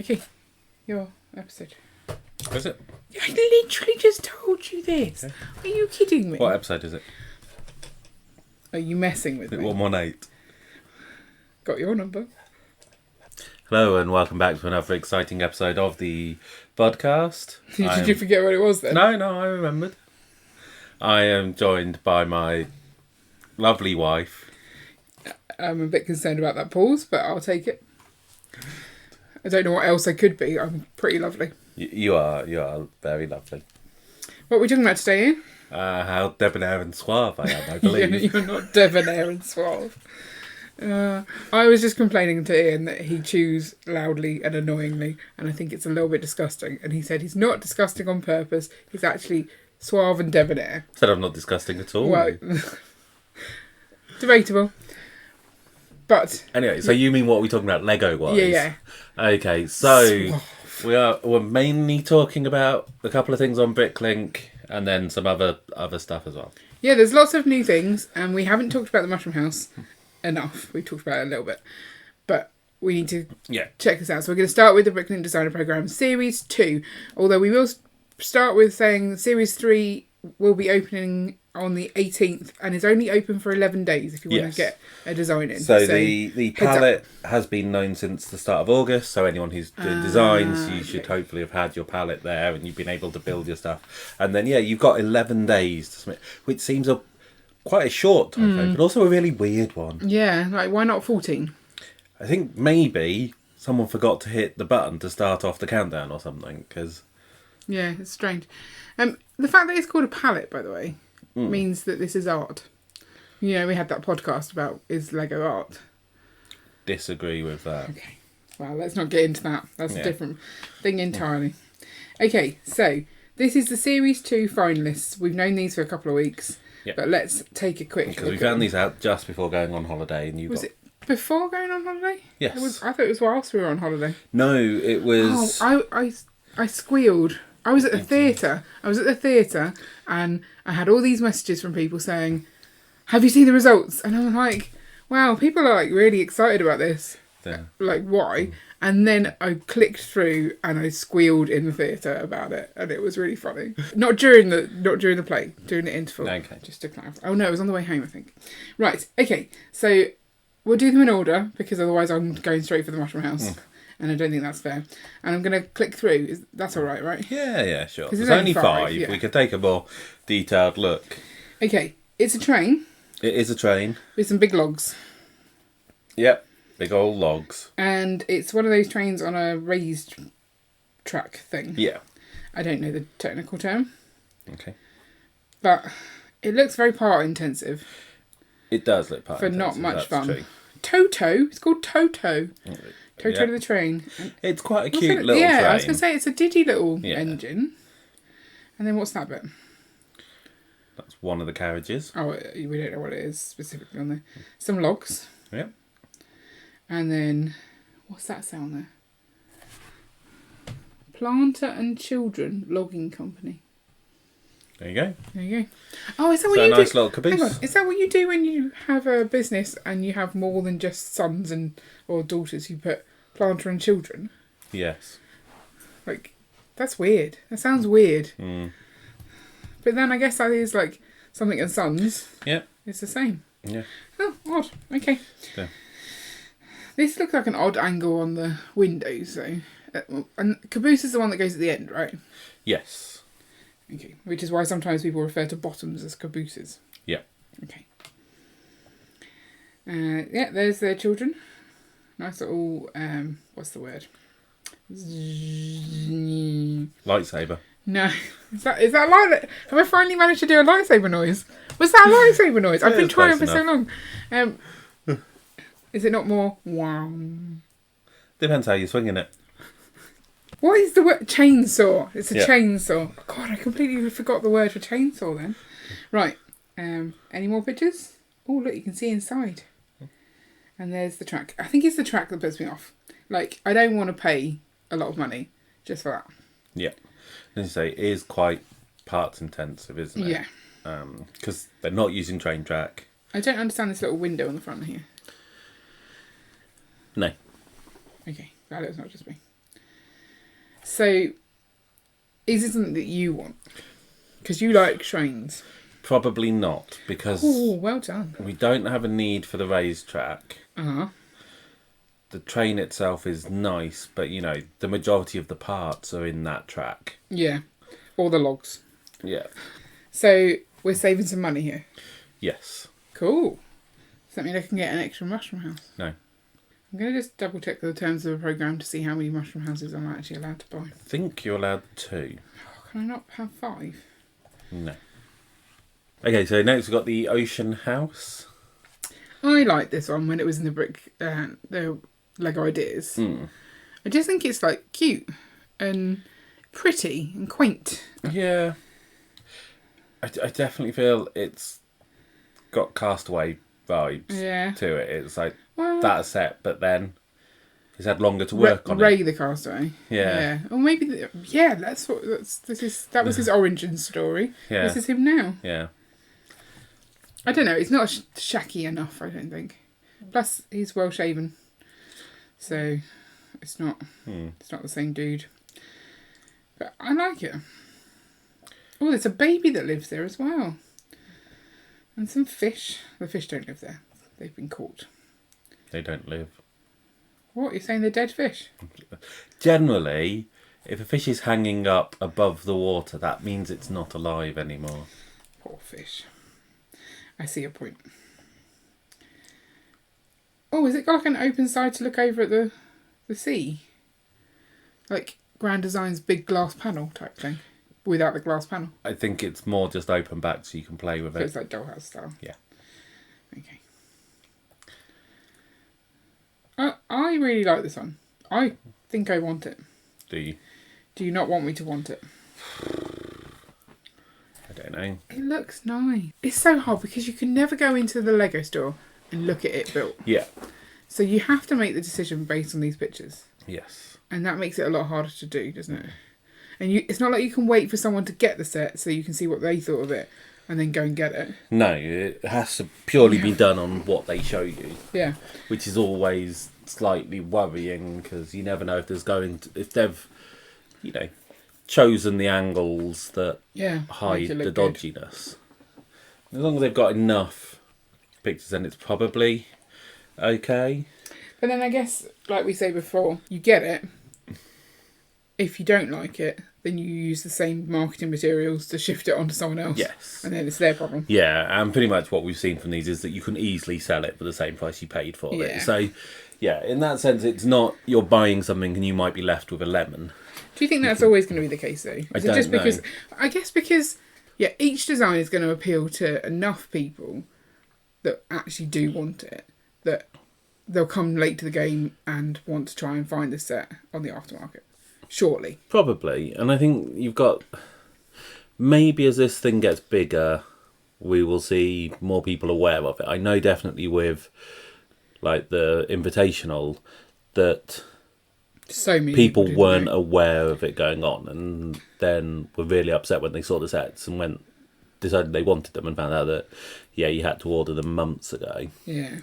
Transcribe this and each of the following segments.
Okay, your episode. Is it? I literally just told you this. Okay. Are you kidding me? What episode is it? Are you messing with me? 118. Got your number. Hello and welcome back to another exciting episode of the Bodcast. Did you forget what it was then? No, I remembered. I am joined by my lovely wife. I'm a bit concerned about that pause, but I'll take it. I don't know what else I could be. I'm pretty lovely. You are very lovely. What are we talking about today, Ian? How debonair and suave I am, I believe. You're not debonair and suave. I was just complaining to Ian that he chews loudly and annoyingly, and I think it's a little bit disgusting. And he said he's not disgusting on purpose. He's actually suave and debonair. Said I'm not disgusting at all. Well, debatable. But anyway, so you mean what are we talking about Lego-wise? Yeah. Okay, so we're mainly talking about a couple of things on Bricklink and then some other stuff as well. Yeah, there's lots of new things, and we haven't talked about the Mushroom House enough. We talked about it a little bit, but we need to check this out. So we're going to start with the Bricklink Designer Program Series 2, although we will start with saying Series 3 will be opening on the 18th and is only open for 11 days if you want to get a design in. So the palette has been known since the start of August, so anyone who's doing designs, you should hopefully have had your palette there and you've been able to build your stuff. And then, you've got 11 days to submit, which seems quite a short time frame, but also a really weird one. Yeah, like why not 14? I think maybe someone forgot to hit the button to start off the countdown or something, because... Yeah, it's strange. The fact that it's called a palette, by the way, means that this is art. You know, we had that podcast about is Lego art. Disagree with that. Okay. Well, let's not get into that. That's a different thing entirely. Okay, so this is the Series 2 finalists. We've known these for a couple of weeks, but let's take a quick look. Because we found these out just before going on holiday. And Was it before going on holiday? Yes. I thought it was whilst we were on holiday. No, it was... Oh, I squealed. I was at the theatre. And I had all these messages from people saying, have you seen the results? And I'm like, wow, people are like really excited about this. Yeah. Like, why? And then I clicked through and I squealed in the theatre about it, and it was really funny. Not during the play, during the interval. Okay. Just to clarify. Oh no, it was on the way home, I think. Right, okay. So we'll do them in order because otherwise I'm going straight for the Mushroom House. And I don't think that's fair. And I'm going to click through. That's all right? Yeah, sure. There's only five. We could take a more detailed look. Okay, it's a train. It is a train. With some big logs. Yep, big old logs. And it's one of those trains on a raised track thing. Yeah. I don't know the technical term. Okay. But it looks very part intensive. It does look part intensive. For not much fun. True. Toto. It's called Toto. Toto to the train. It's quite a cute little train. Yeah, I was going to say it's a diddy little engine. And then what's that bit? That's one of the carriages. Oh, we don't know what it is specifically on there. Some logs. Yep. And then, what's that sound there? Planter and Children Logging Company. There you go. Oh, is that what you do? Nice little caboose. Hang on, is that what you do when you have a business and you have more than just sons or daughters? You put planter and children? Yes. Like, that's weird. That sounds weird. Mm. But then I guess that is like something and sons. Yep. It's the same. Yeah. Oh, odd. Okay. Yeah. This looks like an odd angle on the windows, though. And caboose is the one that goes at the end, right? Yes. Okay, which is why sometimes people refer to bottoms as cabooses. Yeah. Okay. There's their children. Nice little, what's the word? Lightsaber. No. Is that light? Have I finally managed to do a lightsaber noise? Was that a lightsaber noise? I've been trying for so long. Is it not more wow? Depends how you're swinging it. What is the word? Chainsaw. It's a chainsaw. Oh, God, I completely forgot the word for chainsaw then. Right. Any more pictures? Oh, look, you can see inside. And there's the track. I think it's the track that puts me off. Like, I don't want to pay a lot of money just for that. Yeah. As you say, it is quite parts intensive, isn't it? Yeah. Because they're not using train track. I don't understand this little window on the front here. No. Okay, glad it's not just me. So, is it something that you want? Because you like trains. Probably not, because well done. We don't have a need for the racetrack. Uh-huh. The train itself is nice, but the majority of the parts are in that track. Yeah, all the logs. Yeah. So we're saving some money here. Yes. Cool. Does that mean I can get an extra mushroom house? No. I'm going to just double check the terms of the programme to see how many mushroom houses I'm actually allowed to buy. I think you're allowed 2. Can I not have 5? No. Okay, so next we've got the Ocean House. I liked this one when it was in the Lego Ideas. I just think it's like cute and pretty and quaint. Yeah. I definitely feel it's got Castaway vibes to it. It's like that set, but then he's had longer to work on Ray it. the Castaway. Yeah. Or maybe that was his origin story. Yeah. This is him now. Yeah. I don't know. It's not shacky enough, I don't think. Plus, he's well shaven, so it's not. It's not the same dude. But I like it. Oh, there's a baby that lives there as well, and some fish. The fish don't live there. They've been caught. They don't live. What, you're saying they're dead fish? Generally, if a fish is hanging up above the water, that means it's not alive anymore. Poor fish. I see your point. Oh, has it got like an open side to look over at the sea? Like Grand Design's big glass panel type thing, without the glass panel? I think it's more just open back so you can play with So it. it's like dollhouse style? Yeah. Okay. I really like this one. I think I want it. Do you? Do you not want me to want it? I don't know. It looks nice. It's so hard because you can never go into the Lego store and look at it built. Yeah. So you have to make the decision based on these pictures. Yes. And that makes it a lot harder to do, doesn't it? And it's not like you can wait for someone to get the set so you can see what they thought of it and then go and get it. No, it has to purely be done on what they show you. Yeah. Which is always slightly worrying because you never know if if they've, chosen the angles that hide the dodginess. As long as they've got enough pictures, then it's probably okay. But then I guess, like we say before, you get it. If you don't like it, then you use the same marketing materials to shift it onto someone else. Yes. And then it's their problem. Yeah, and pretty much what we've seen from these is that you can easily sell it for the same price you paid for it. So, yeah, in that sense, it's not you're buying something and you might be left with a lemon. Do you think that's always going to be the case, though? I don't know. I guess because each design is going to appeal to enough people that actually do want it, that they'll come late to the game and want to try and find the set on the aftermarket. Surely. Probably. And I think you've got... Maybe as this thing gets bigger, we will see more people aware of it. I know definitely with like the Invitational that so many people weren't aware of it going on and then were really upset when they saw the sets and decided they wanted them and found out that, you had to order them months ago. Yeah.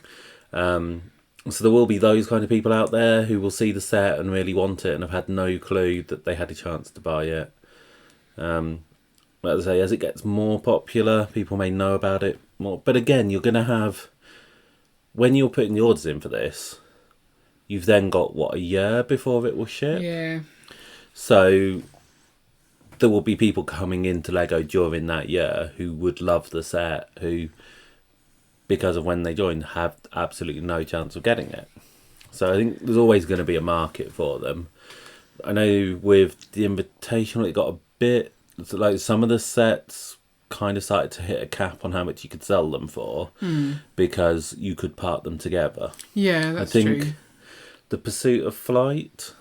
So there will be those kind of people out there who will see the set and really want it and have had no clue that they had a chance to buy it. As I say, as it gets more popular, people may know about it more. But again, you're going to have... When you're putting the orders in for this, you've then got, a year before it will ship? Yeah. So there will be people coming into Lego during that year who would love the set, who... because of when they joined, have absolutely no chance of getting it. So I think there's always going to be a market for them. I know with the Invitational, it got a bit... like some of the sets kind of started to hit a cap on how much you could sell them for because you could part them together. Yeah, that's true. I think the Pursuit of Flight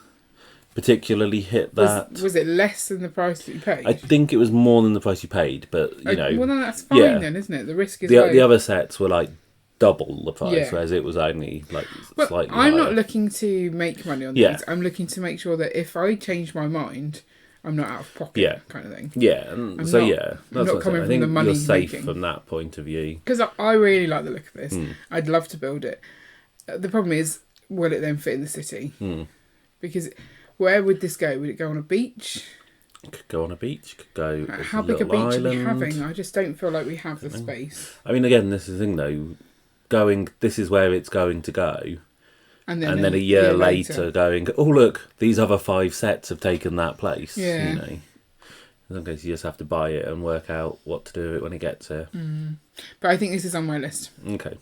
particularly hit that. Was it less than the price that you paid? I think it was more than the price you paid, but well, then that's fine then, isn't it? The risk is the other sets were like double the price, Yeah. whereas it was only like But slightly I'm higher. not looking to make money on Yeah. these. I'm looking to make sure that if I change my mind, I'm not out of pocket, kind of thing. Yeah, and I'm so not- that's I'm not what coming I from think the money you're safe making. from that point of view. Because I really like the look of this. I'd love to build it. The problem is, will it then fit in the city? Because Where would this go? Would it go on a beach? It could go on a beach. Could go. How big a beach are we having? I just don't feel like we have the space. I mean, again, this is the thing though. This is where it's going to go. And then a year later going, oh look, these other 5 sets have taken that place. Yeah. You know. In some cases, you just have to buy it and work out what to do with it when it gets here. But I think this is on my list. Okay.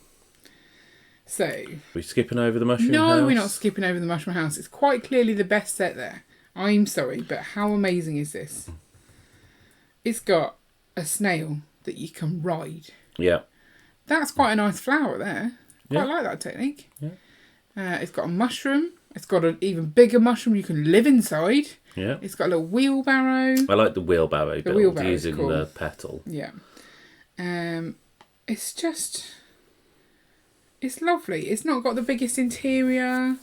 So. Are we skipping over the mushroom house? No, we're not skipping over the mushroom house. It's quite clearly the best set there. I'm sorry, but how amazing is this? It's got a snail that you can ride. Yeah. That's quite a nice flower there. Quite like that technique. Yeah. It's got a mushroom. It's got an even bigger mushroom you can live inside. Yeah. It's got a little wheelbarrow. I like the wheelbarrow build using cool. The petal. Yeah. It's lovely. It's not got the biggest interior.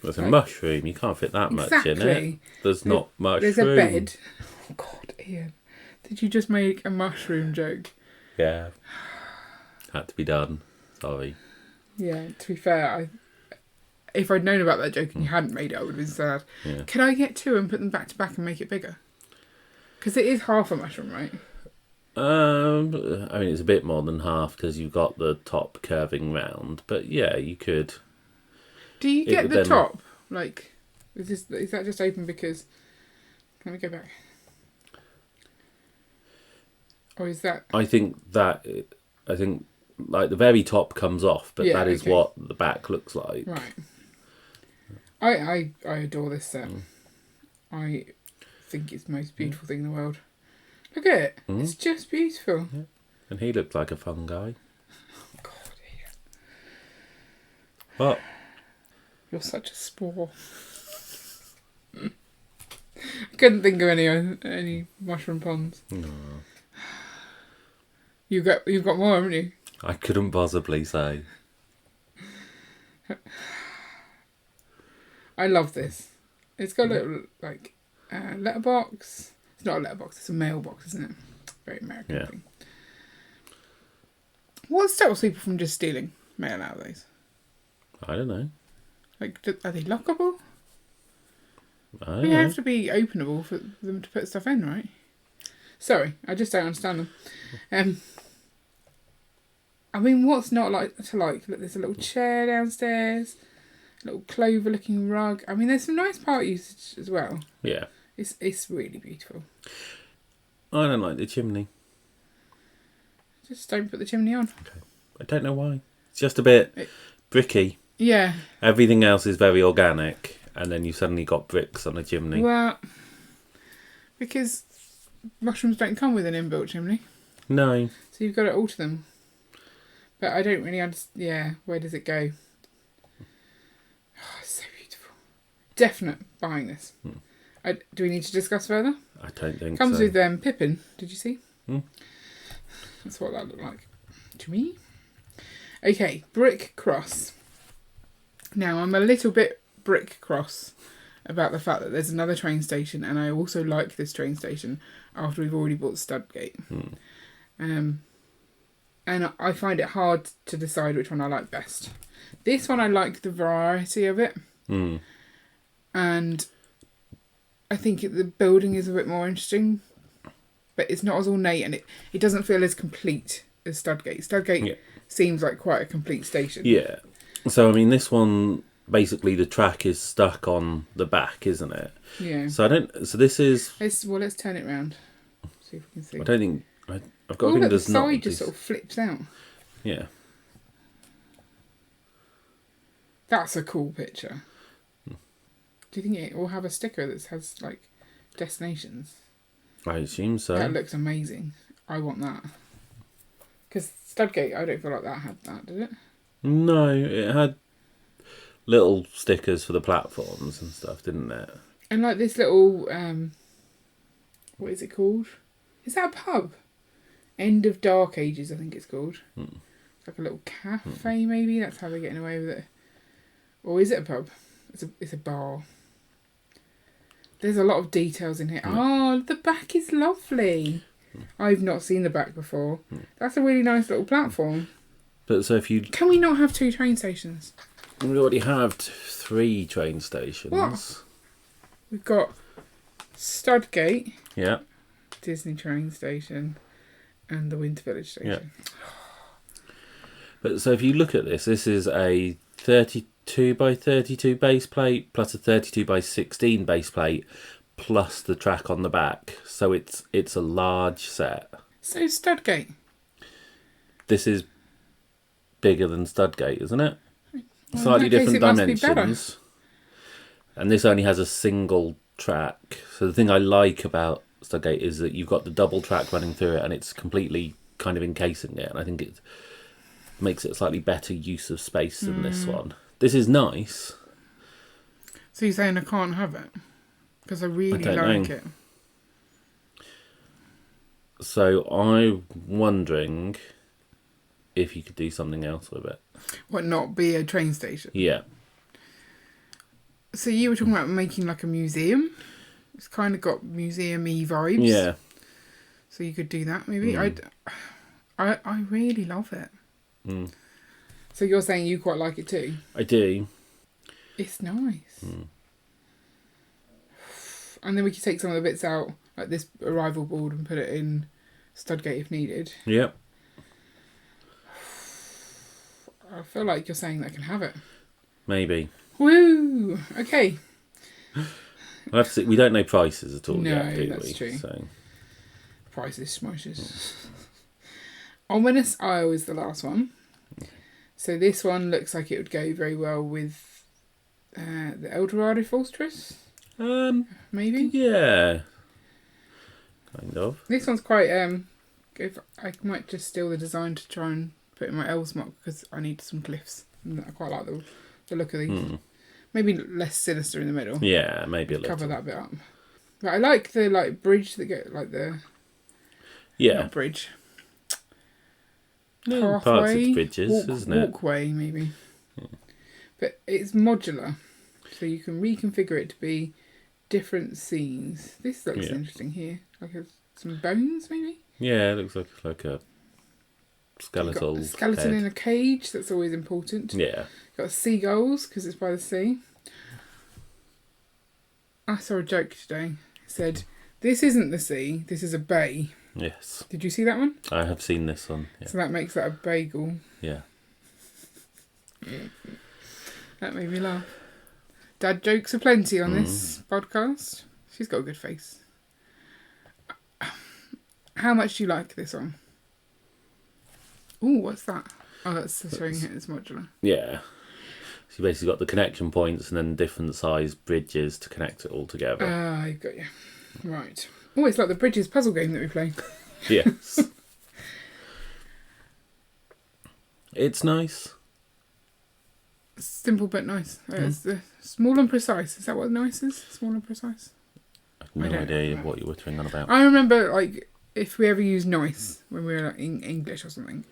There's a mushroom. You can't fit that much in it. There's not much There's room. A bed. Oh, God, Ian. Did you just make a mushroom joke? Yeah. Had to be done. Sorry. Yeah, to be fair, if I'd known about that joke and you hadn't made it, I would have been sad. Yeah. Can I get 2 and put them back to back and make it bigger? Because it is half a mushroom, right? I mean, it's a bit more than half because you've got the top curving round. But yeah, you could. Do you get the top? Like, is that just open because... Let me go back. Or is that... I think like the very top comes off, but that is what the back looks like. Right. I adore this set. I think it's the most beautiful thing in the world. Look at it. It's just beautiful. Yeah. And he looked like a fun guy. Oh, God, yeah. What? You're such a spore. I couldn't think of any mushroom ponds. No. You've got more, haven't you? I couldn't possibly say. I love this. It's got a little letterbox. It's not a letterbox. It's a mailbox, isn't it? Very American thing. What stops people from just stealing mail out of those? I don't know. Like, are they lockable? I don't They know. have to be openable for them to put stuff in, right? Sorry, I just don't understand them. I mean, what's not to like? Look, there's a little chair downstairs, a little clover-looking rug. I mean, there's some nice part usage as well. Yeah. It's really beautiful. I don't like the chimney. Just don't put the chimney on. Okay. I don't know why. It's just a bit bricky. Yeah. Everything else is very organic, and then you suddenly got bricks on a chimney. Well, because mushrooms don't come with an inbuilt chimney. No. So you've got to alter them. But I don't really understand. Yeah, where does it go? Oh, it's so beautiful. Definite buying this. Do we need to discuss further? I don't think Comes so. with Pippin. Did you see? That's what that looked like to me. Okay, brick cross. Now, I'm a little bit brick cross about the fact that there's another train station, and I also like this train station after we've already bought Studgate. And I find it hard to decide which one I like best. This one, I like the variety of it. And I think the building is a bit more interesting, but it's not as ornate, and it doesn't feel as complete as Studgate. Studgate seems like quite a complete station. Yeah. So, I mean, this one, basically the track is stuck on the back, isn't it? Yeah. So this is... Let's turn it round. See if we can see. I don't think... I've got a feeling there's not... the side just sort of flips out. Yeah. That's a cool picture. Do you think it will have a sticker that has, like, destinations? I assume so. That looks amazing. I want that. Because Studgate, I don't feel like that had that, did it? No, it had little stickers for the platforms and stuff, didn't it? And, like, this little, what is it called? Is that a pub? End of Dark Ages, I think it's called. It's like a little cafe, maybe. That's how they're getting away with it. Or is it a pub? It's a bar. There's a lot of details in here. Oh, the back is lovely. I've not seen the back before. That's a really nice little platform. But so if you... Can we not have 2 train stations? We already have 3 train stations. What? We've got Studgate. Yeah. Disney train station. And the Winter Village station. Yeah. But so if you look at this is a 32 by 32 base plate plus a 32 by 16 base plate plus the track on the back. So it's a large set. So Studgate. This is bigger than Studgate, isn't it? Well, Slightly in that case, different it must be dimensions. And this only has a single track. So the thing I like about Studgate is that you've got the double track running through it and it's completely kind of encasing it. And I think it makes it a slightly better use of space than this one. This is nice. So you're saying I can't have it? Because I really like it. So I'm wondering if you could do something else with it. What, not be a train station? Yeah. So you were talking about making like a museum? It's kind of got museum-y vibes. Yeah. So you could do that maybe. I really love it. Mm. So you're saying you quite like it too? I do. It's nice. And then we could take some of the bits out, like this arrival board, and put it in Studgate if needed. Yep. I feel like you're saying that I can have it. Maybe. Woo! Okay. We'll have to see. We don't know prices at all yet, do we? That's true. So. Prices, smushes. Ominous Isle is the last one. So this one looks like it would go very well with the Eldorado Fortress. Maybe? Yeah. Kind of. This one's quite... I might just steal the design to try and put in my MOC because I need some cliffs. And I quite like the look of these. Maybe less sinister in the middle. Yeah, maybe a little. Cover that bit up. But I like the bridge that go like the... Yeah. Not bridge. No, parts of bridges, isn't it? Walkway, maybe. Yeah. But it's modular. So you can reconfigure it to be different scenes. This looks interesting here. Like some bones, maybe? Yeah, it looks like a skeletal a skeleton head. in a cage. That's always important. Yeah. Got seagulls because it's by the sea. I saw a joke today. It said, "This isn't the sea. This is a bay." Yes. Did you see that one? I have seen this one. Yeah. So that makes that a bagel. Yeah. That made me laugh. Dad jokes aplenty on this podcast. She's got a good face. How much do you like this one? Ooh, what's that? Oh, that's showing it as modular. Yeah. So you basically got the connection points and then different size bridges to connect it all together. I've got you. Right. Oh, it's like the Bridges puzzle game that we play. Yes. It's nice. Simple but nice. It's small and precise. Is that what nice is? Small and precise? I have no idea what you were thinking on about. I remember, like, if we ever used nice when we were like, in English or something,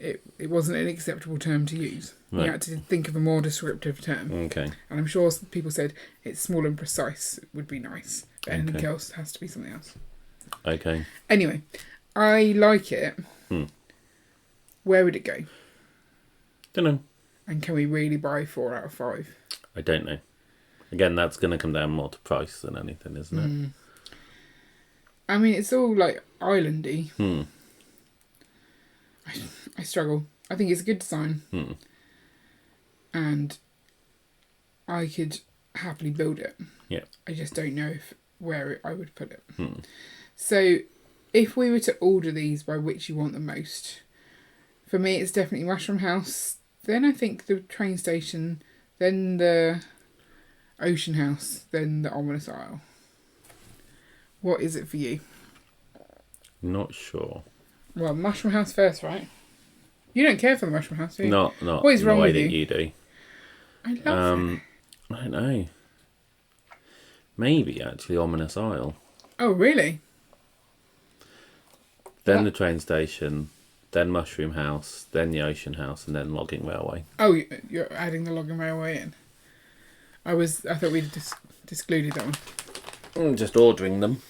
it wasn't an acceptable term to use. Right. You had to think of a more descriptive term. Okay. And I'm sure people said it's small and precise would be nice. But anything else has to be something else. Okay. Anyway, I like it. Where would it go? Don't know. And can we really buy 4 out of 5? I don't know. Again, that's going to come down more to price than anything, isn't it? I mean, it's all like islandy. I struggle. I think it's a good design. And I could happily build it. Yeah. I just don't know where I would put it. So if we were to order these by which you want the most, for me it's definitely Mushroom House, then I think the train station, then the Ocean House, then the Ominous Isle. What is it for you? Not sure. Well, Mushroom House first, right? You don't care for the Mushroom House, do you? Not what is wrong the way with that you do. I love it. I don't know. Maybe actually Ominous Isle. Oh, really? Then the train station, then Mushroom House, then the Ocean House, and then Logging Railway. Oh, you're adding the Logging Railway in. I thought we'd excluded that one. I'm just ordering them.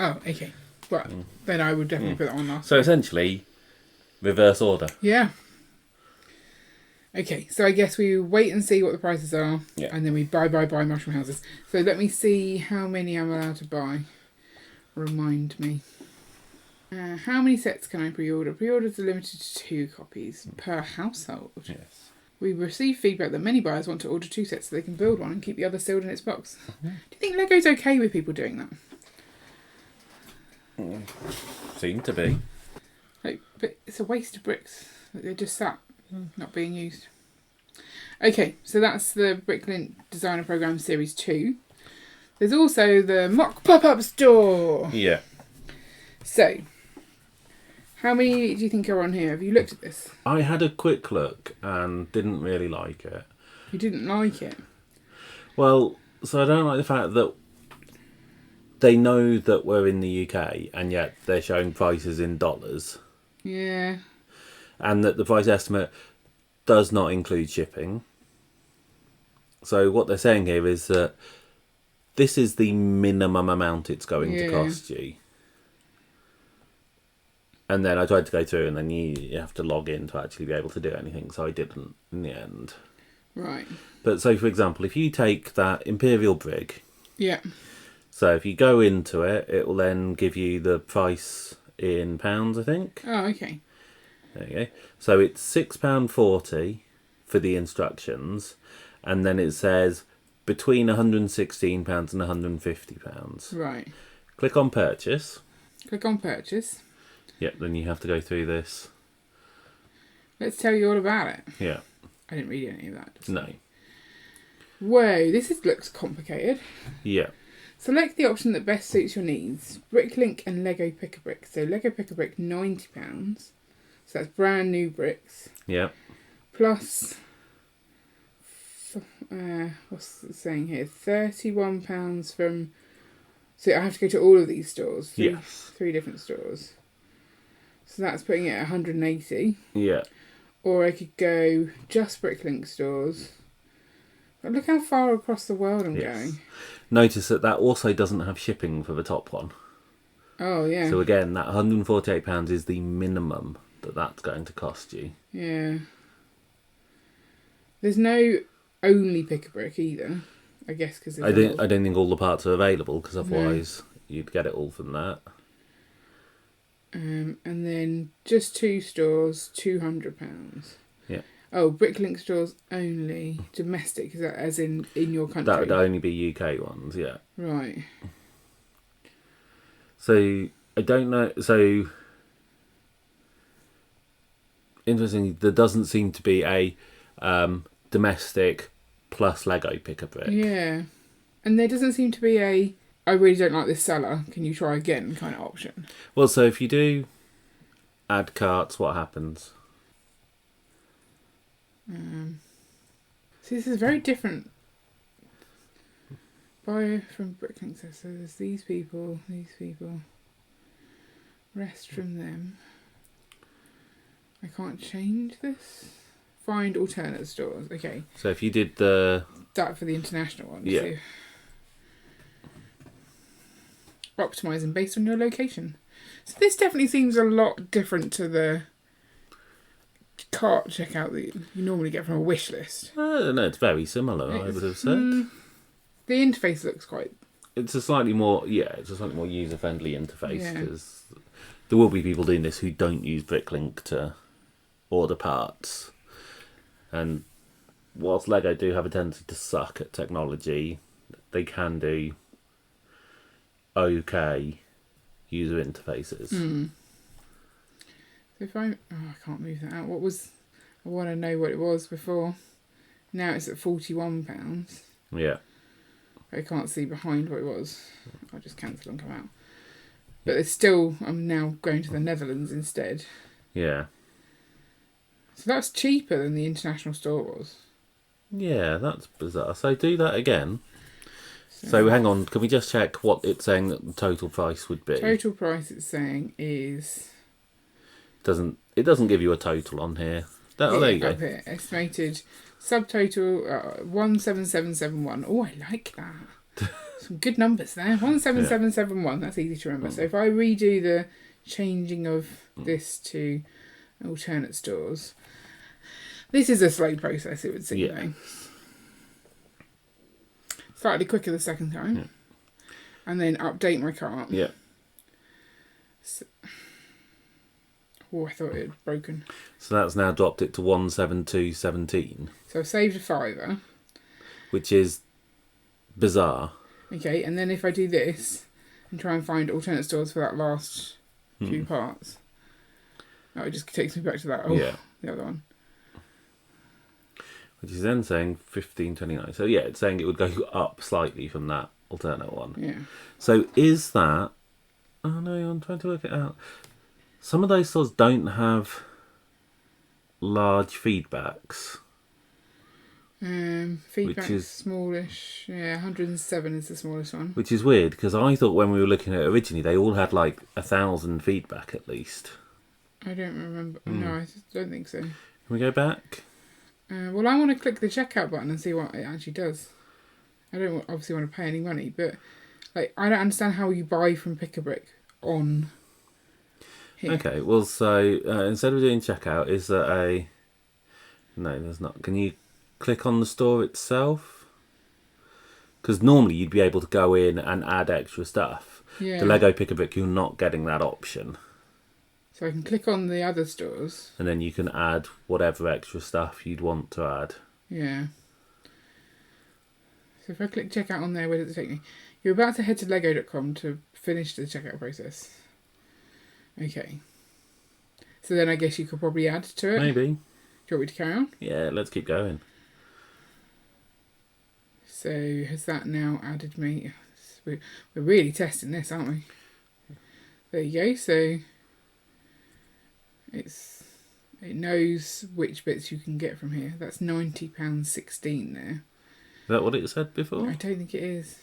Oh, okay. Well, then I would definitely put that on last. So essentially, reverse order. Yeah. Okay, so I guess we wait and see what the prices are, and then we buy mushroom houses. So let me see how many I'm allowed to buy. Remind me. How many sets can I pre-order? Pre-orders are limited to 2 copies per household. Yes. We received feedback that many buyers want to order 2 sets so they can build one and keep the other sealed in its box. Do you think Lego's okay with people doing that? Seem to be. But it's a waste of bricks. They're just sat, not being used. Okay, so that's the Bricklink Designer Program Series 2. There's also the MOC pop-up store. Yeah. So, how many do you think are on here? Have you looked at this? I had a quick look and didn't really like it. You didn't like it? Well, so I don't like the fact that they know that we're in the UK and yet they're showing prices in dollars. Yeah. And that the price estimate does not include shipping. So what they're saying here is that this is the minimum amount it's going to cost you. And then I tried to go through and then you have to log in to actually be able to do anything. So I didn't in the end. Right. But so, for example, if you take that Imperial brick. Yeah. So if you go into it, it will then give you the price in pounds, I think. Oh, okay. There you go. So it's £6.40 for the instructions. And then it says between £116 and £150. Right. Click on purchase. Click on purchase. Yep, then you have to go through this. Let's tell you all about it. Yeah. I didn't read any of that. No. Whoa, looks complicated. Yeah. Select the option that best suits your needs. Bricklink and Lego Pick-a-Brick. So Lego Pick-a-Brick, £90. So that's brand new bricks. Yeah. Plus, what's it saying here? £31 from... So I have to go to all of these stores. Three different stores. So that's putting it at 180. Yeah. Or I could go just Bricklink stores. But look how far across the world I'm going. Notice that also doesn't have shipping for the top one. Oh, yeah. So again, that £148 is the minimum that's going to cost you. Yeah. There's no only Pick-a-Brick either, I guess, because I don't think all the parts are available, because otherwise you'd get it all from that. And then just 2 stores, £200. Yeah. Oh, Bricklink stores only. Domestic, is that as in your country? That would only be UK ones, yeah. Right. So, I don't know. So, interestingly, there doesn't seem to be a domestic plus Lego Pick-a-Brick. Yeah. And there doesn't seem to be a I really don't like this seller, can you try again kind of option. Well, so if you do add carts, what happens? See, this is very different. Buy from Bricklink, so there's these people. Rest from them. I can't change this. Find alternate stores. Okay. So if you did the... That for the international one. Yeah. So. Optimising based on your location. So this definitely seems a lot different to the cart checkout that you normally get from a wish list. No, it's very similar, I would have said. The interface looks quite... It's a slightly more user-friendly interface, because there will be people doing this who don't use Bricklink to order parts. And whilst Lego do have a tendency to suck at technology, they can do okay user interfaces. So if I can't move that out. I want to know what it was before. Now it's at £41. Yeah. I can't see behind what it was. I'll just cancel and come out. But it's still, I'm now going to the Netherlands instead. Yeah. So that's cheaper than the international store was. Yeah, that's bizarre. So do that again. So hang on, can we just check what it's saying that the total price would be? Total price it's saying is... It doesn't give you a total on here. There you go. Up here, estimated subtotal 17771. Oh, I like that. Some good numbers there. 17771. That's easy to remember. So if I redo the changing of this to alternate stores, This is a slow process, it would seem, though. Slightly quicker the second time. Yeah. And then update my cart. Yeah. So, I thought it had broken. So that's now dropped it to 172.17. So I've saved a £5. Which is bizarre. Okay, and then if I do this and try and find alternate stores for that last few parts, it just takes me back to that. The other one. Which is then saying 15.29. So yeah, it's saying it would go up slightly from that alternate one. Yeah. So is that... Oh no, I'm trying to work it out. Some of those stores don't have large feedbacks. Feedback is smallish. Yeah, 107 is the smallest one. Which is weird, because I thought when we were looking at it originally, they all had like 1,000 feedback at least. I don't remember. No, I don't think so. Can we go back? Well, I want to click the checkout button and see what it actually does. I don't obviously want to pay any money, but like I don't understand how you buy from Pick-a-Brick on here. Okay, well, so instead of doing checkout, is there a... No, there's not. Can you click on the store itself? Because normally you'd be able to go in and add extra stuff. Yeah. The Lego Pick-a-Brick, you're not getting that option. So I can click on the other stores. And then you can add whatever extra stuff you'd want to add. Yeah. So if I click checkout on there, where does it take me? You're about to head to lego.com to finish the checkout process. Okay. So then I guess you could probably add to it. Maybe. Do you want me to carry on? Yeah, let's keep going. So has that now added me? We're really testing this, aren't we? There you go. So it knows which bits you can get from here. That's £90.16 there. Is that what it said before? I don't think it is.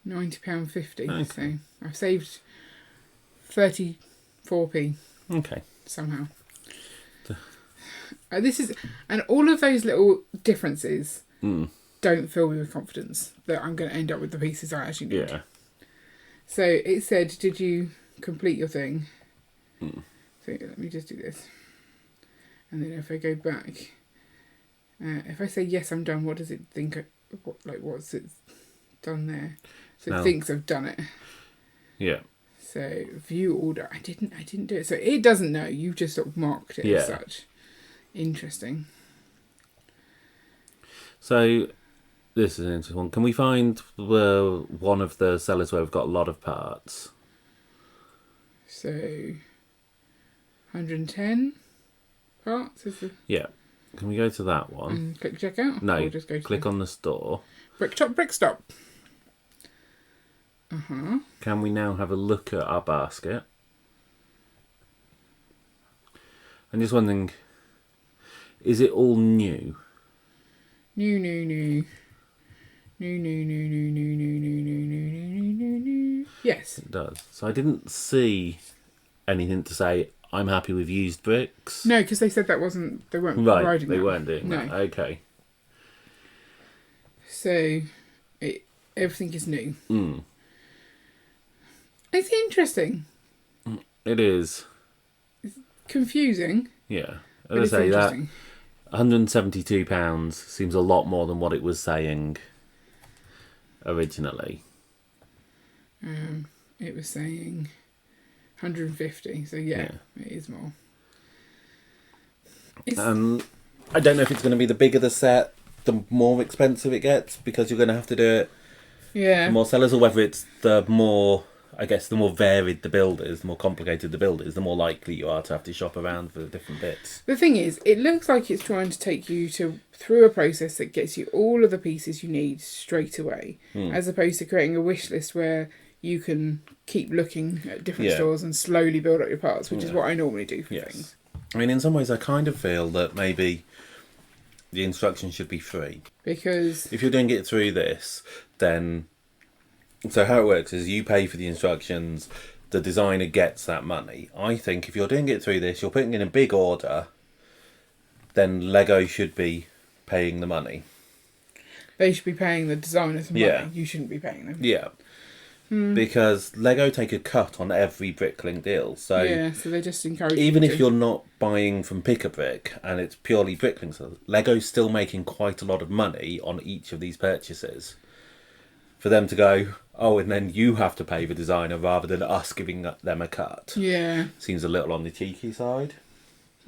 £90.50. Okay. So I've saved 34p. Okay. Somehow. And all of those little differences don't fill me with confidence that I'm going to end up with the pieces I actually need. Yeah. So it said, did you complete your thing? So let me just do this. And then if I go back, if I say yes, I'm done, what does it think? What's it done there? So it thinks I've done it. Yeah. So view order. I didn't do it. So it doesn't know. You've just sort of marked it as such. Interesting. So this is an interesting one. Can we find one of the sellers where we've got a lot of parts? So 110 parts is the... Yeah. Can we go to that one? And click checkout? No, or just go to click on the store. Brickstop. Can we now have a look at our basket? I'm just wondering, is it all new? New. Yes. It does. So I didn't see anything to say, I'm happy with used bricks. No, because they said they weren't providing that. They that. weren't doing that. Okay. So everything is new. It's interesting. It is. It's confusing. Yeah. As I say, that £172 seems a lot more than what it was saying originally. It was saying 150, so yeah, it is more. I don't know if it's going to be the bigger the set, the more expensive it gets, because you're going to have to do it for more sellers, or whether it's the more varied the build is, the more complicated the build is, the more likely you are to have to shop around for the different bits. The thing is, it looks like it's trying to take you through a process that gets you all of the pieces you need straight away, as opposed to creating a wish list where you can keep looking at different stores and slowly build up your parts, which is what I normally do for things. I mean, in some ways, I kind of feel that maybe the instructions should be free. Because if you're doing it through this, then... So how it works is you pay for the instructions, the designer gets that money. I think if you're doing it through this, you're putting in a big order, then Lego should be paying the money. They should be paying the designers money. You shouldn't be paying them. Yeah. because Lego take a cut on every Bricklink deal. So yeah, so they just encourage even you if you're not buying from Pick-a-Brick and it's purely Bricklink, so Lego's still making quite a lot of money on each of these purchases. For them to go, oh, and then you have to pay the designer rather than us giving them a cut. Yeah. Seems a little on the cheeky side.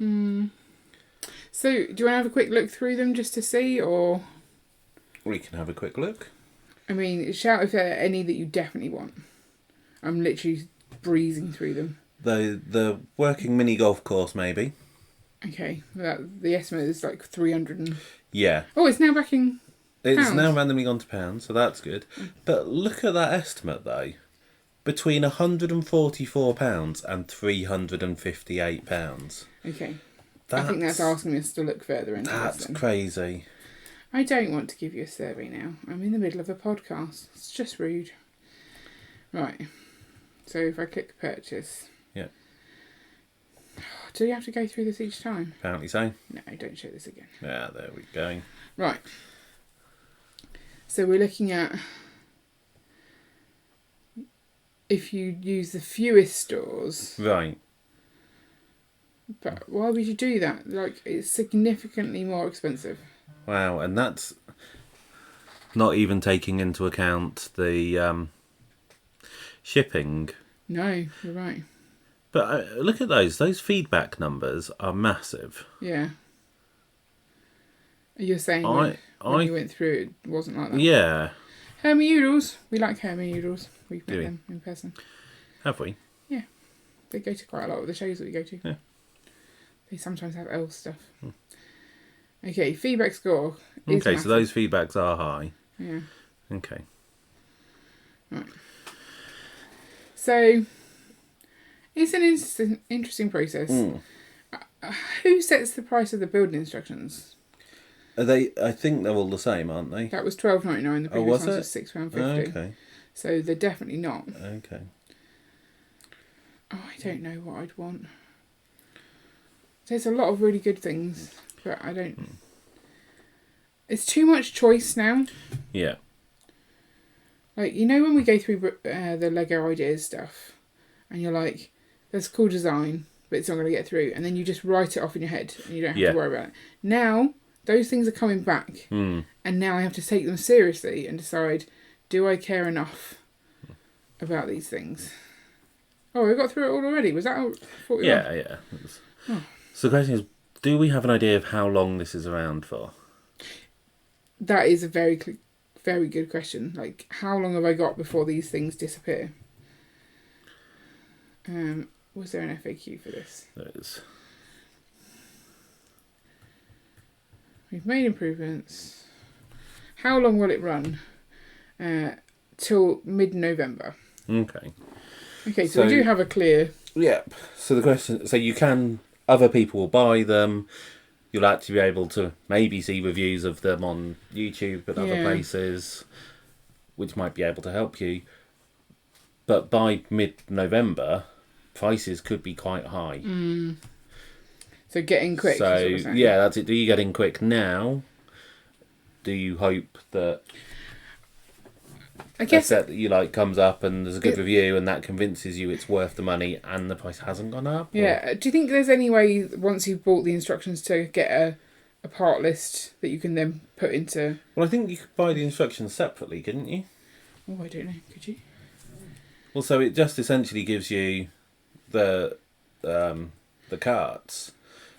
So, do you want to have a quick look through them just to see, or...? We can have a quick look. I mean, shout if there are any that you definitely want. I'm literally breezing through them. The working mini golf course, maybe. Okay, the estimate is like 300 and... Yeah. Oh, it's now back in It's pounds. now randomly gone to pounds, so that's good. But look at that estimate, though. Between £144 and £358. Okay. I think that's asking us to look further into this. That's crazy. I don't want to give you a survey now. I'm in the middle of a podcast. It's just rude. Right. So if I click purchase. Yeah. Do you have to go through this each time? Apparently so. No, don't show this again. Yeah, there we go. Right. So we're looking at if you use the fewest stores. Right. But why would you do that? Like, it's significantly more expensive. Wow, and that's not even taking into account the shipping. No, you're right. But look at those. Those feedback numbers are massive. Yeah. You're saying when you went through it wasn't like that? Yeah. Hermioodles. We like Hermioodles. We've met them in person. Have we? Yeah. They go to quite a lot of the shows that we go to. Yeah. They sometimes have elf stuff. Okay, feedback score is okay, massive. so those feedbacks are high. Yeah. Okay. Right. So, it's an interesting process. Who sets the price of the building instructions? Are they? I think they're all the same, aren't they? That was $12.99. The previous one was £6.50. Okay. So they're definitely not. Okay. Oh, I don't know what I'd want. There's a lot of really good things, but I don't... It's too much choice now. Yeah. Like, you know when we go through the Lego ideas stuff, and you're like, there's a cool design, but it's not going to get through, and then you just write it off in your head, and you don't have to worry about it. Now, those things are coming back, and now I have to take them seriously and decide, do I care enough about these things? Oh, we got through it all already. Was that 41? Yeah. So the question is, do we have an idea of how long this is around for? That is a very, very good question. Like, how long have I got before these things disappear? Was there an FAQ for this? There is. We've made improvements. How long will it run? Till mid-November. Okay. Okay, so we do have a clear... Yeah. So the question... So you can... Other people will buy them. You'll actually be able to maybe see reviews of them on YouTube and other places, which might be able to help you. But by mid-November, prices could be quite high. So get in quick. So, yeah, that's it. Do you get in quick now? Do you hope that... I guess that you like comes up and there's a good review and that convinces you it's worth the money and the price hasn't gone up? Yeah. Or? Do you think there's any way once you've bought the instructions to get a part list that you can then put into? Well, I think you could buy the instructions separately, couldn't you? Oh, I don't know. Could you? Well, so it just essentially gives you the carts.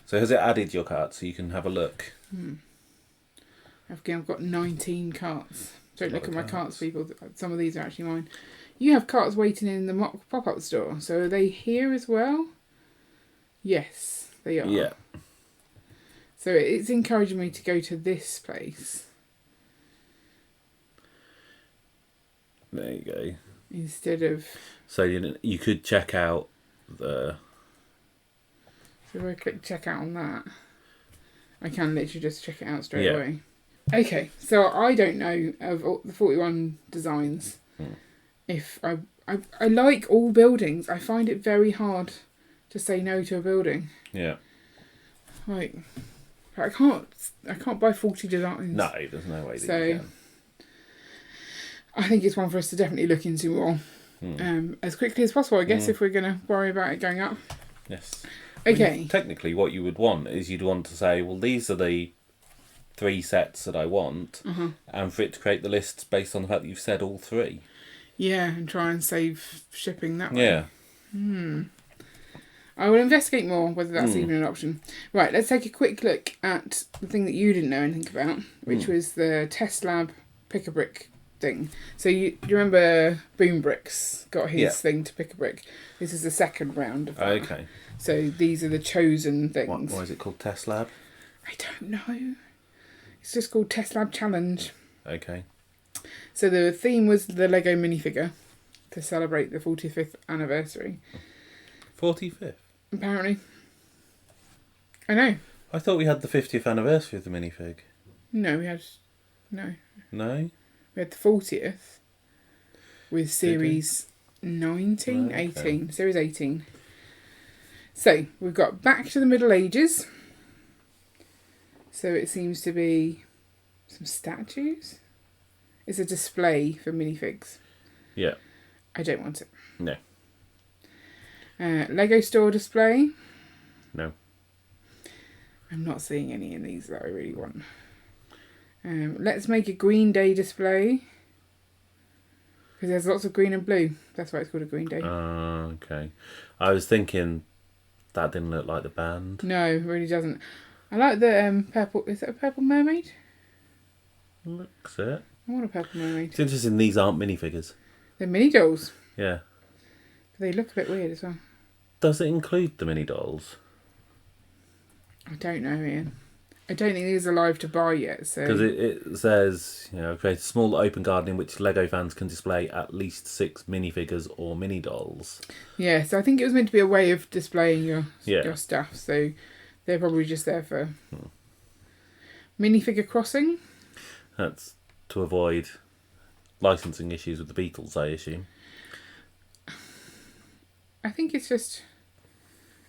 So has it added your carts so you can have a look? I've got 19 carts. Don't look at my carts, people. Some of these are actually mine. You have carts waiting in the MOC pop-up store. So are they here as well? Yes, they are. Yeah. So it's encouraging me to go to this place. There you go. Instead of... So you could check out the... So if I click check out on that, I can literally just check it out straight away. Okay, so I don't know of all the 41 designs. If I like all buildings, I find it very hard to say no to a building. Yeah. Like, I can't buy 40 designs. No, there's no way that you can. I think it's one for us to definitely look into more. as quickly as possible, I guess, if we're going to worry about it going up. Yes. Okay. I mean, technically, what you would want is you'd want to say, well, these are the 3 sets that I want, and for it to create the lists based on the fact that you've said all 3. Yeah, and try and save shipping that way. Yeah. I will investigate more whether that's even an option. Right, let's take a quick look at the thing that you didn't know anything about, which was the Test Lab Pick-a-Brick thing. So you remember Boom Bricks got his thing to pick a brick. This is the second round of that. Okay. So these are the chosen things. Why is it called Test Lab? I don't know. It's just called Test Lab Challenge. Okay. So the theme was the Lego minifigure to celebrate the 45th anniversary. 45th? Apparently. I know. I thought we had the 50th anniversary of the minifig. No, we had... No. No? We had the 40th with series 19, Okay. 18. Series 18. So, we've got Back to the Middle Ages. So it seems to be some statues. It's a display for minifigs. Yeah. I don't want it. No. Lego store display. No. I'm not seeing any in these that I really want. Let's make a Green Day display. Because there's lots of green and blue. That's why it's called a Green Day. Okay. I was thinking that didn't look like the band. No, it really doesn't. I like the purple... Is that a purple mermaid? Looks it. I want a purple mermaid. It's interesting these aren't minifigures. They're mini dolls. Yeah. But they look a bit weird as well. Does it include the mini dolls? I don't know, Ian. I don't think these are live to buy yet, so... Because it says, create a small open garden in which Lego fans can display at least 6 minifigures or mini dolls. Yeah, so I think it was meant to be a way of displaying your stuff, so they're probably just there for... Minifigure crossing? That's to avoid licensing issues with the Beatles, I assume. I think it's just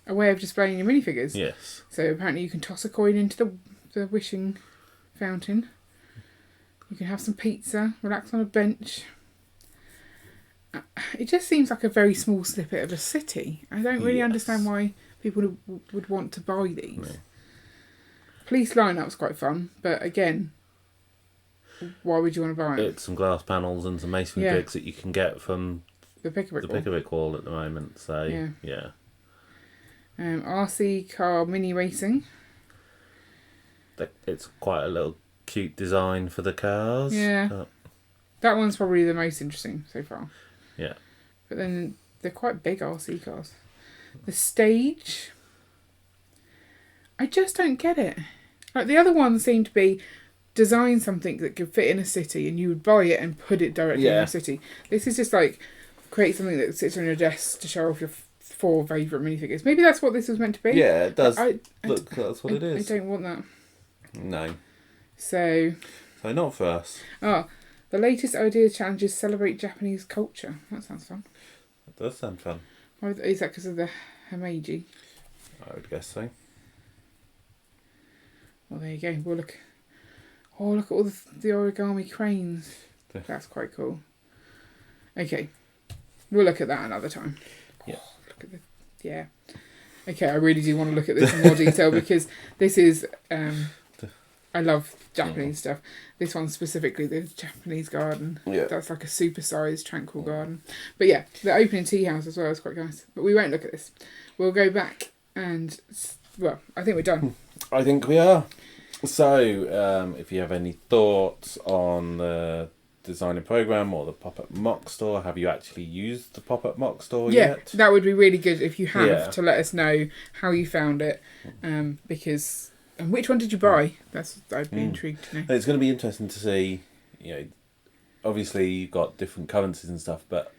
a way of displaying your minifigures. Yes. So apparently you can toss a coin into the wishing fountain. You can have some pizza, relax on a bench. It just seems like a very small snippet of a city. I don't really understand why people would want to buy these. No. Police lineup's quite fun, but again, why would you want to buy it? It's some glass panels and some masonry bricks that you can get from the Pick-a-Brick wall at the moment. So yeah. RC car mini racing. It's quite a little cute design for the cars. Yeah. But... that one's probably the most interesting so far. Yeah. But then they're quite big RC cars. The stage. I just don't get it. Like the other ones seem to be design something that could fit in a city and you would buy it and put it directly in a city. This is just like create something that sits on your desk to show off your 4 favourite minifigures. Maybe that's what this was meant to be. Yeah, it does. Look, that's what it is. I don't want that. No. So not for us. The latest idea challenges celebrate Japanese culture. That sounds fun. That does sound fun. Or is that because of the Himeji? I would guess so. Well, there you go. We'll look. Oh, look at all the origami cranes. That's quite cool. Okay. We'll look at that another time. Yeah. Look at Okay, I really do want to look at this in more detail because this is... I love Japanese stuff. This one specifically, the Japanese garden. Yeah. That's like a super-sized, tranquil garden. But yeah, the opening tea house as well is quite nice. But we won't look at this. We'll go back and... Well, I think we're done. I think we are. So, if you have any thoughts on the designer program or the pop-up MOC store, have you actually used the pop-up MOC store yet? Yeah, that would be really good if you have to let us know how you found it. Because... And which one did you buy? I'd be intrigued to know. It's going to be interesting to see, obviously you've got different currencies and stuff, but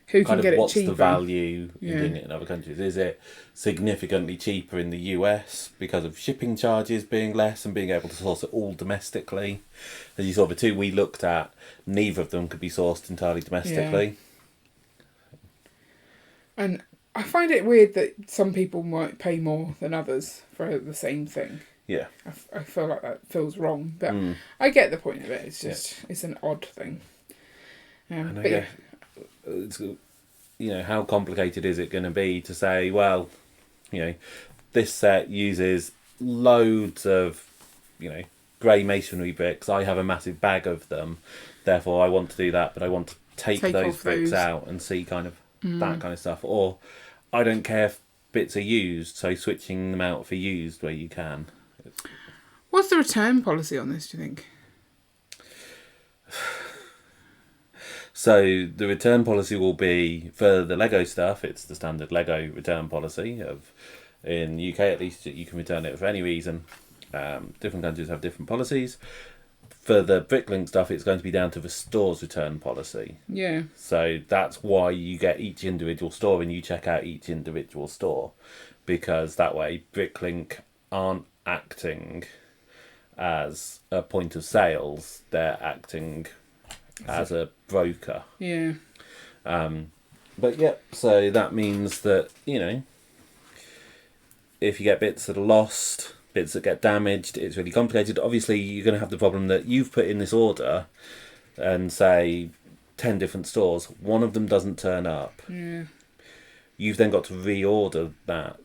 who can get it cheaper? What's the value in doing it in other countries? Is it significantly cheaper in the US because of shipping charges being less and being able to source it all domestically? As you saw, the 2 we looked at, neither of them could be sourced entirely domestically. Yeah. And I find it weird that some people might pay more than others for the same thing. Yeah. I feel like that feels wrong, but I get the point of it. It's just, it's an odd thing. It's how complicated is it going to be to say, well, this set uses loads of, grey masonry bricks. I have a massive bag of them. Therefore, I want to do that, but I want to take those bricks out and see kind of that kind of stuff. Or I don't care if bits are used, so switching them out for used where you can. What's the return policy on this, do you think? So the return policy will be, for the Lego stuff, it's the standard Lego return policy. In the UK at least, you can return it for any reason. Different countries have different policies. For the Bricklink stuff, it's going to be down to the store's return policy. Yeah. So that's why you get each individual store and you check out each individual store. Because that way, Bricklink aren't acting as a point of sales. They're acting as a broker. Yeah. But yeah, so that means that, if you get bits that are lost, bits that get damaged, it's really complicated. Obviously, you're going to have the problem that you've put in this order and say 10 different stores, one of them doesn't turn up. Yeah. You've then got to reorder that.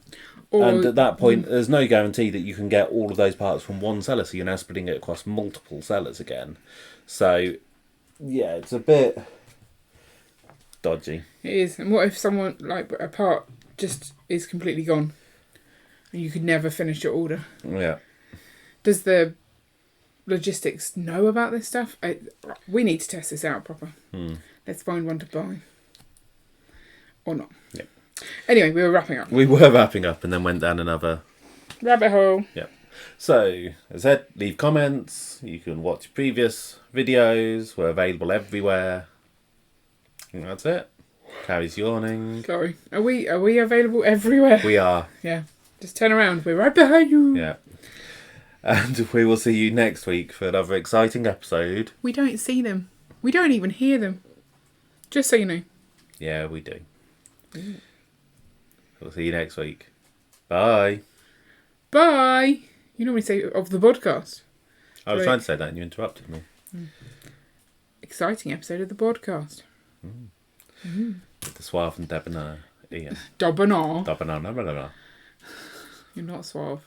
And at that point, there's no guarantee that you can get all of those parts from one seller, so you're now splitting it across multiple sellers again. So, yeah, it's a bit dodgy. It is. And what if someone, a part just is completely gone and you could never finish your order? Yeah. Does the logistics know about this stuff? We need to test this out proper. Let's find one to buy. Or not. Yeah. Anyway, we were wrapping up. We were wrapping up and then went down another rabbit hole. Yeah. So, as I said, leave comments. You can watch previous videos. We're available everywhere. And that's it. Carrie's yawning. Sorry. Are we available everywhere? We are. Yeah. Just turn around. We're right behind you. Yeah. And we will see you next week for another exciting episode. We don't see them. We don't even hear them. Just so you know. Yeah, we do. We'll see you next week. Bye. Bye. You normally say of the podcast. I was trying to say that and you interrupted me. Exciting episode of the podcast. With the suave and debonair Ian. Debonair. Debonair. You're not suave.